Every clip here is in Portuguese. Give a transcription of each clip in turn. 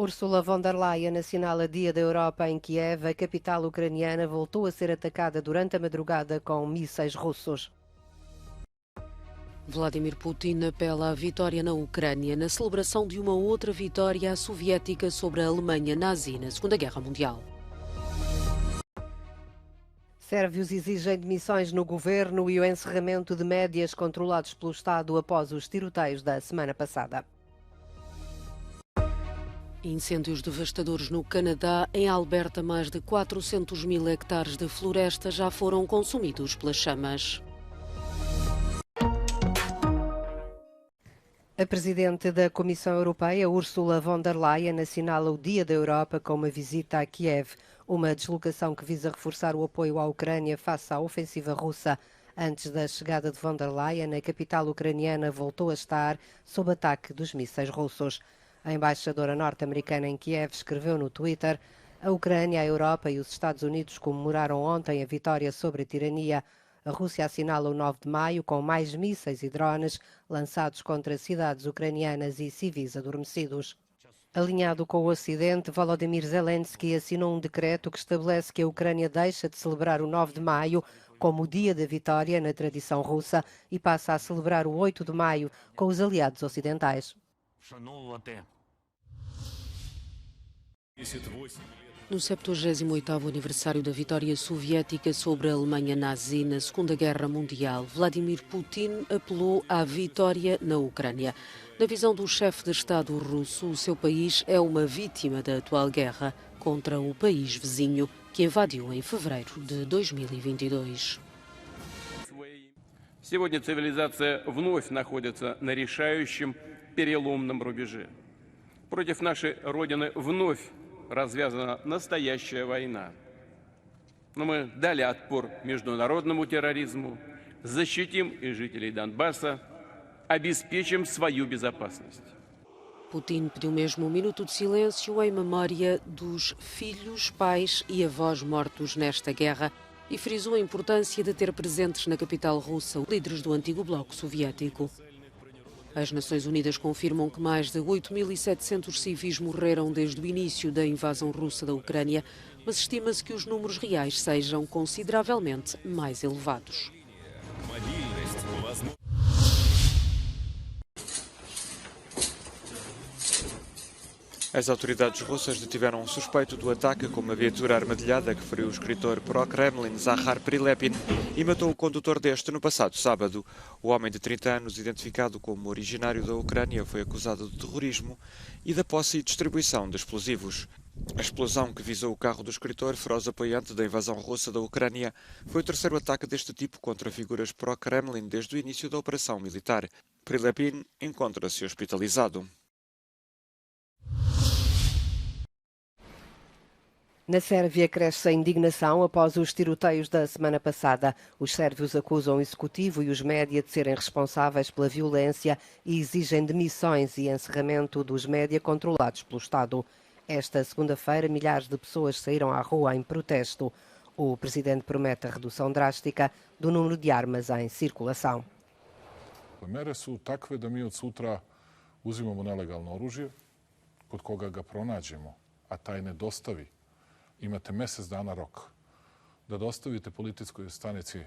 Ursula von der Leyen assinala Dia da Europa em Kiev. A capital ucraniana voltou a ser atacada durante a madrugada com mísseis russos. Vladimir Putin apela à vitória na Ucrânia na celebração de uma outra vitória soviética sobre a Alemanha nazi na Segunda Guerra Mundial. Sérvios exigem demissões no governo e o encerramento de médias controlados pelo Estado após os tiroteios da semana passada. Incêndios devastadores no Canadá. Em Alberta, mais de 400 mil hectares de floresta já foram consumidos pelas chamas. A presidente da Comissão Europeia, Ursula von der Leyen, assinala o Dia da Europa com uma visita a Kiev, uma deslocação que visa reforçar o apoio à Ucrânia face à ofensiva russa. Antes da chegada de von der Leyen, a capital ucraniana voltou a estar sob ataque dos mísseis russos. A embaixadora norte-americana em Kiev escreveu no Twitter: a Ucrânia, a Europa e os Estados Unidos comemoraram ontem a vitória sobre a tirania. A Rússia assinala o 9 de maio com mais mísseis e drones lançados contra cidades ucranianas e civis adormecidos. Alinhado com o Ocidente, Volodymyr Zelensky assinou um decreto que estabelece que a Ucrânia deixa de celebrar o 9 de maio como o dia da vitória na tradição russa e passa a celebrar o 8 de maio com os aliados ocidentais. No 78º aniversário da vitória soviética sobre a Alemanha nazi na Segunda Guerra Mundial, Vladimir Putin apelou à vitória na Ucrânia. Na visão do chefe de Estado russo, o seu país é uma vítima da atual guerra contra o país vizinho, que invadiu em fevereiro de 2022. Сегодня цивилизация вновь находится на решающем переломном рубеже. Против нашей Родины вновь развязана настоящая война. Но мы дали отпор международному терроризму, защитим и жителей Донбасса, обеспечим свою безопасность. Putin pediu mesmo um minuto de silêncio em memória dos filhos, pais e avós mortos nesta guerra e frisou a importância de ter presentes na capital russa líderes do antigo bloco soviético. As Nações Unidas confirmam que mais de 8.700 civis morreram desde o início da invasão russa da Ucrânia, mas estima-se que os números reais sejam consideravelmente mais elevados. As autoridades russas detiveram um suspeito do ataque com uma viatura armadilhada que feriu o escritor pró-Kremlin Zahar Prilepin e matou o condutor deste no passado sábado. O homem de 30 anos, identificado como originário da Ucrânia, foi acusado de terrorismo e da posse e distribuição de explosivos. A explosão que visou o carro do escritor, feroz apoiante da invasão russa da Ucrânia, foi o terceiro ataque deste tipo contra figuras pró-Kremlin desde o início da operação militar. Prilepin encontra-se hospitalizado. Na Sérvia cresce a indignação após os tiroteios da semana passada. Os sérvios acusam o executivo e os média de serem responsáveis pela violência e exigem demissões e encerramento dos média controlados pelo Estado. Esta segunda-feira, milhares de pessoas saíram à rua em protesto. O presidente promete a redução drástica do número de armas em circulação. Mere su takve da mi od sutra uzimamo nelegalno oružje, kod koga ga pronađemo, a taj ne dostavi. Imate mjesec dana rok da dostavite policijskoj stanici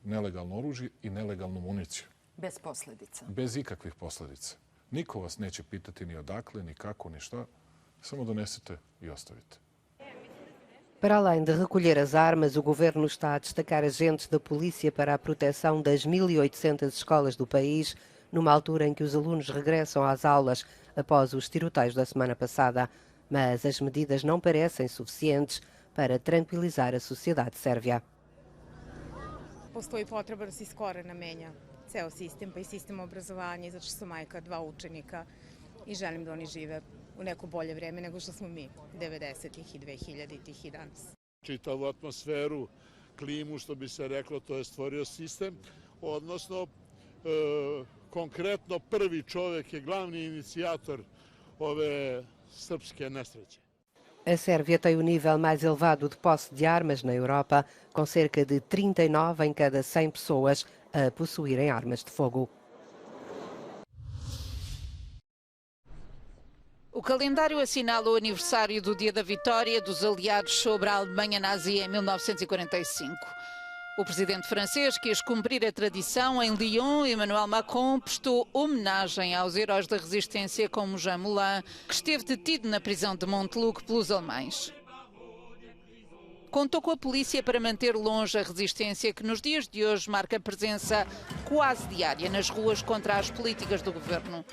nelegalno oružje i nelegalnu municiju. Bez posljedica. Bez ikakvih posljedica. Niko vas neće pitati ni odakle, ni kako, ni šta. Samo donesete i ostavite. Para além de recolher as armas, o governo está a destacar agentes da polícia para a proteção das 1.800 escolas do país, numa altura em que os alunos regressam às aulas após os tiroteios da semana passada. Mas as medidas não parecem suficientes para tranquilizar a sociedade sérvia. Postoji potreba da se iz korena menja ceo sistem, pa i sistem obrazovanja, zato što sam majka 2 učenika i želim da oni žive u neko bolje vreme nego što smo mi 90-ih i 2000-ih i danas. Čitavu atmosferu, klimu, što bi se reklo, to je stvorio sistem, odnosno konkretno prvi čovjek je glavni inicijator ove srpske nesreće. A Sérvia tem o nível mais elevado de posse de armas na Europa, com cerca de 39 em cada 100 pessoas a possuírem armas de fogo. O calendário assinala o aniversário do Dia da Vitória dos aliados sobre a Alemanha nazi em 1945. O presidente francês quis cumprir a tradição. Em Lyon, Emmanuel Macron prestou homenagem aos heróis da resistência como Jean Moulin, que esteve detido na prisão de Montluc pelos alemães. Contou com a polícia para manter longe a resistência que nos dias de hoje marca presença quase diária nas ruas contra as políticas do governo.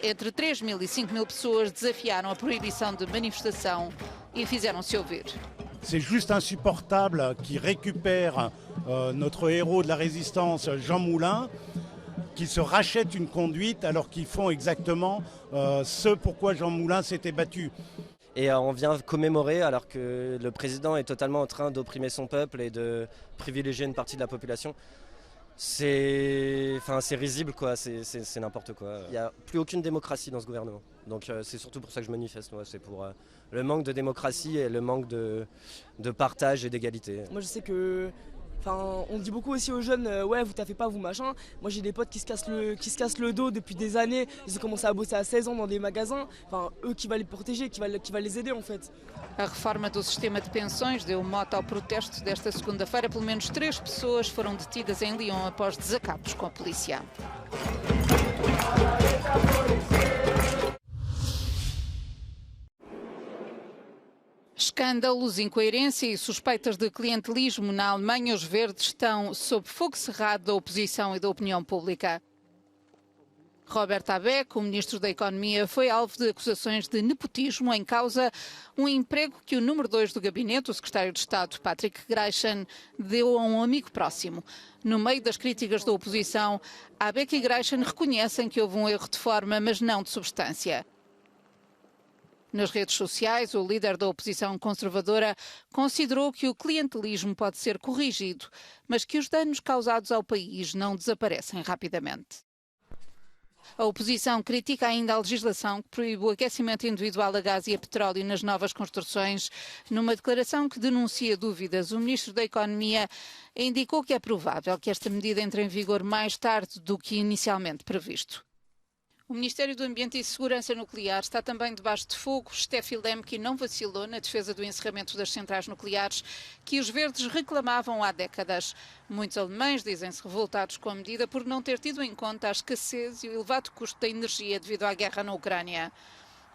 Entre 3.000 e 5.000 pessoas desafiaram a proibição de manifestação e fizeram-se ouvir. C'est juste insupportable qu'ils récupèrent notre héros de la résistance, Jean Moulin, qu'ils se rachètent une conduite alors qu'ils font exactement ce pourquoi Jean Moulin s'était battu. Et on vient commémorer alors que le président est totalement en train d'opprimer son peuple et de privilégier une partie de la population. C'est risible, quoi. C'est n'importe quoi. Il n'y a plus aucune démocratie dans ce gouvernement. Donc c'est surtout pour ça que je manifeste. C'est pour le manque de démocratie et le manque de partage et d'égalité. Moi je sais que... on dit beaucoup aussi aux jeunes, ouais vous taffez pas vous machin. Moi j'ai des potes qui se cassent le dos depuis des années. Ils ont commencé à bosser à 16 ans dans des magasins. Eux qui va les protéger, qui va les aider en fait. A reforma do sistema de pensões deu mote ao protesto desta segunda-feira. Pelo menos 3 pessoas foram detidas em Lyon após desacatos com a polícia. Escândalos, incoerência e suspeitas de clientelismo na Alemanha, os verdes estão sob fogo cerrado da oposição e da opinião pública. Robert Habeck, o ministro da Economia, foi alvo de acusações de nepotismo, em causa um emprego que o número 2 do gabinete, o secretário de Estado, Patrick Greichen, deu a um amigo próximo. No meio das críticas da oposição, Habeck e Greichen reconhecem que houve um erro de forma, mas não de substância. Nas redes sociais, o líder da oposição conservadora considerou que o clientelismo pode ser corrigido, mas que os danos causados ao país não desaparecem rapidamente. A oposição critica ainda a legislação que proíbe o aquecimento individual a gás e a petróleo nas novas construções. Numa declaração que denuncia dúvidas, o ministro da Economia indicou que é provável que esta medida entre em vigor mais tarde do que inicialmente previsto. O Ministério do Ambiente e Segurança Nuclear está também debaixo de fogo. Steffi Lemke não vacilou na defesa do encerramento das centrais nucleares que os verdes reclamavam há décadas. Muitos alemães dizem-se revoltados com a medida por não ter tido em conta a escassez e o elevado custo da energia devido à guerra na Ucrânia.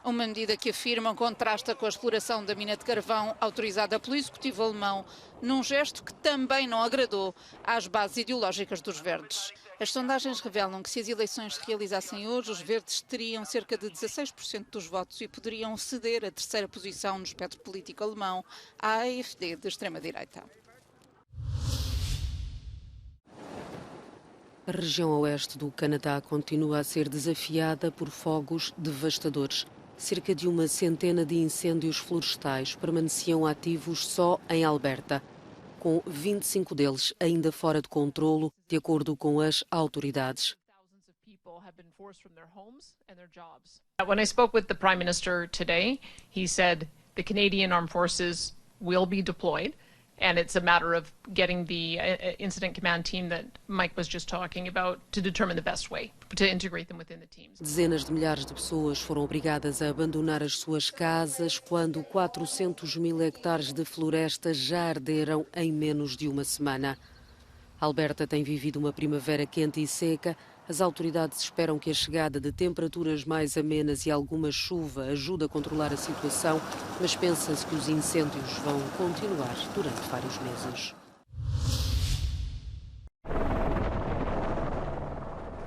Uma medida que afirmam contrasta com a exploração da mina de carvão autorizada pelo executivo alemão, num gesto que também não agradou às bases ideológicas dos verdes. As sondagens revelam que se as eleições se realizassem hoje, os verdes teriam cerca de 16% dos votos e poderiam ceder a terceira posição no espectro político alemão à AfD de extrema-direita. A região oeste do Canadá continua a ser desafiada por fogos devastadores. Cerca de uma centena de incêndios florestais permaneciam ativos só em Alberta, com 25 deles ainda fora de controlo, de acordo com as autoridades. When I spoke with the Prime Minister today, he said the Canadian Armed Forces will be deployed, and it's a matter of getting the incident command team that Mike was just talking about to determine the best way to integrate them within the teams. Dezenas de milhares de pessoas foram obrigadas a abandonar as suas casas quando 400.000 hectares de floresta já arderam em menos de uma semana. Alberta tem vivido uma primavera quente e seca. As autoridades esperam que a chegada de temperaturas mais amenas e alguma chuva ajude a controlar a situação, mas pensa-se que os incêndios vão continuar durante vários meses.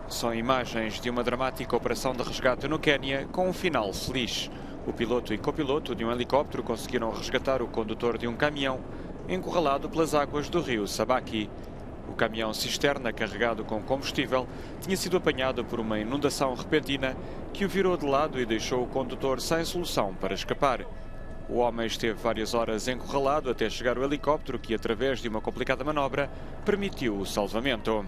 São imagens de uma dramática operação de resgate no Quênia com um final feliz. O piloto e copiloto de um helicóptero conseguiram resgatar o condutor de um caminhão encurralado pelas águas do rio Sabaki. O caminhão cisterna carregado com combustível tinha sido apanhado por uma inundação repentina que o virou de lado e deixou o condutor sem solução para escapar. O homem esteve várias horas encurralado até chegar o helicóptero que, através de uma complicada manobra, permitiu o salvamento.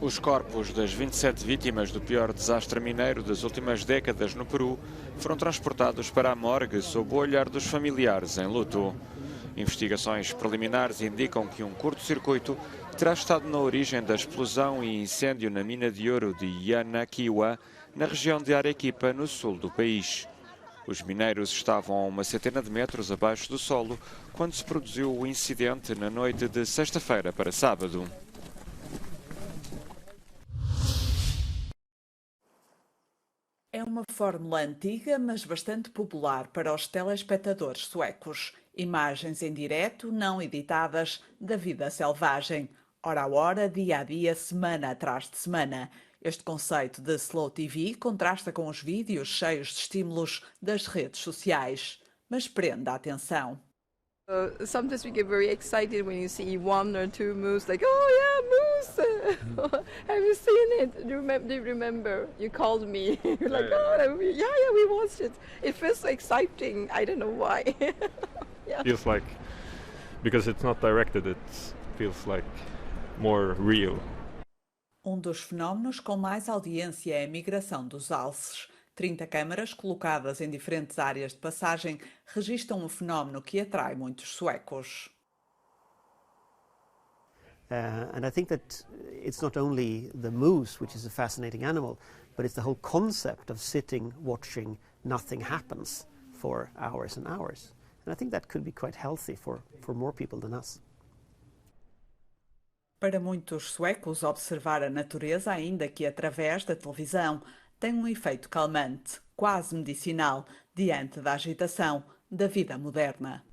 Os corpos das 27 vítimas do pior desastre mineiro das últimas décadas no Peru foram transportados para a morgue sob o olhar dos familiares em luto. Investigações preliminares indicam que um curto-circuito terá estado na origem da explosão e incêndio na mina de ouro de Yanaquiwa, na região de Arequipa, no sul do país. Os mineiros estavam a uma centena de metros abaixo do solo quando se produziu o incidente na noite de sexta-feira para sábado. É uma fórmula antiga, mas bastante popular para os telespectadores suecos. Imagens em direto, não editadas, da vida selvagem. Hora a hora, dia a dia, semana atrás de semana. Este conceito de slow TV contrasta com os vídeos cheios de estímulos das redes sociais. Mas prende a atenção. Sometimes we get very excited when you see one or two moose, like, oh yeah, moose! Have you seen it? Do you remember? You called me. You're like, oh, yeah, we watched it. It feels so exciting. I don't know why. Yeah. Feels like, because it's not directed, it feels like more real. Um dos fenómenos com mais audiência é a migração dos alces. 30 câmaras colocadas em diferentes áreas de passagem registram um fenómeno que atrai muitos suecos. And I think that it's not only the moose, which is a fascinating animal, but it's the whole concept of sitting, watching, nothing happens for hours and hours. And I think that could be quite healthy for more people than us. Para muitos suecos, observar a natureza, ainda que através da televisão, tem um efeito calmante, quase medicinal, diante da agitação da vida moderna.